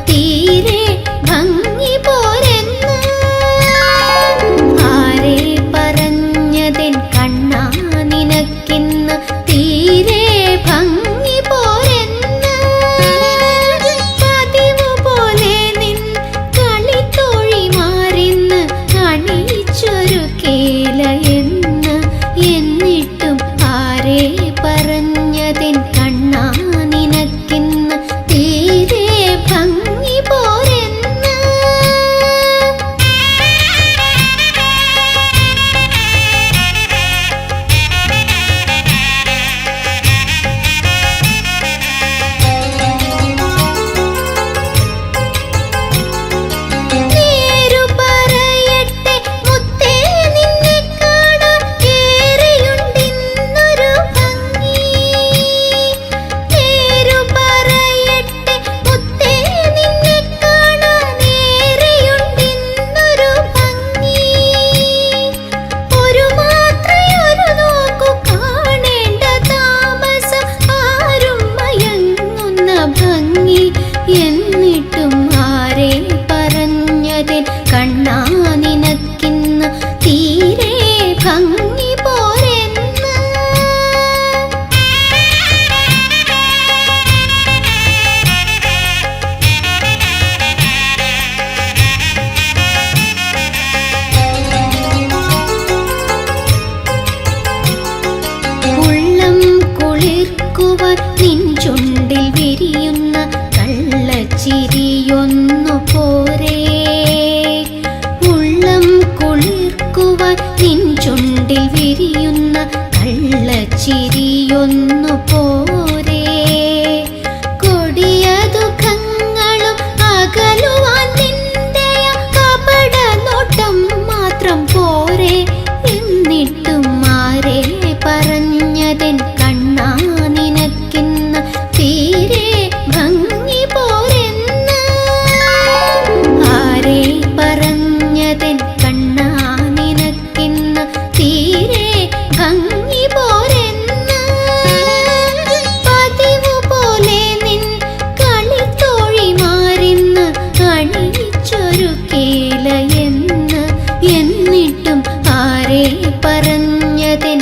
തീരെ ഭംഗി പോരെന്ന് ആരെ പറഞ്ഞതെൻ കണ്ണാ നിനക്കിന്ന് തീരെ ഭംഗി പോരെന്ന് പതിവ് പോലെ നിൻ കളിത്തോഴിമാരിന്ന് അണിയിച്ചൊരു കേലയെന്ന് എന്നിട്ടും ആരെ പറഞ്ഞതെൻ കണ്ണാ നിനക്കിന്ന് തീരെ ഭംഗി പോരെന്ന് നേരു പറയട്ടെ മുത്തേ നിന്നെ കാണാൻ ഏറെയുണ്ടിന്നൊരു ഭംഗി നേരു പറയട്ടെ മുത്തേ നിന്നെ കാണാൻ ഏറെയുണ്ടിന്നൊരു ഭംഗി ഒരു മാത്രയൊരു നോക്കു കാണേണ്ട താമസം ആരും മയങ്ങുന്ന ഭംഗി എന്നിട്ടും ആരെ പറഞ്ഞതെൻ കണ്ണാ നിനക്കിന്ന് തീരെ ഭംഗി പോരെന്ന് ഉള്ളം കുളിർക്കുവാൻ നിൻ ചുണ്ടിൽ വിരിയുന്ന കള്ളച്ചിരിയൊന്നു പോരേ ഉള്ളം കുളിർക്കുവാൻ നിൻ ചുണ്ടിൽ വിരിയുന്ന കള്ളച്ചിരിയൊന്നു പോരേ കൊടിയ ദുഃഖങ്ങളും അകലുവാൻ നിന്റെ കപട നോട്ടം മാത്രം പോരേ എന്നിട്ടും ആരെ പറഞ്ഞതെൻ കണ്ണാ നിനക്കിന്ന് തീരെ ഭംഗി പോരെന്ന് ആരെ പറഞ്ഞതെൻ കണ്ണാ നിനക്കിന്ന് തീരെ ഭംഗി പോരെന്ന് പതിവ് പോലെ നിൻ കളിത്തോഴിമാരിന്ന് അണിയിച്ചൊരു കേലയെന്ന് എന്നിട്ടും ആരെ പറഞ്ഞതെൻ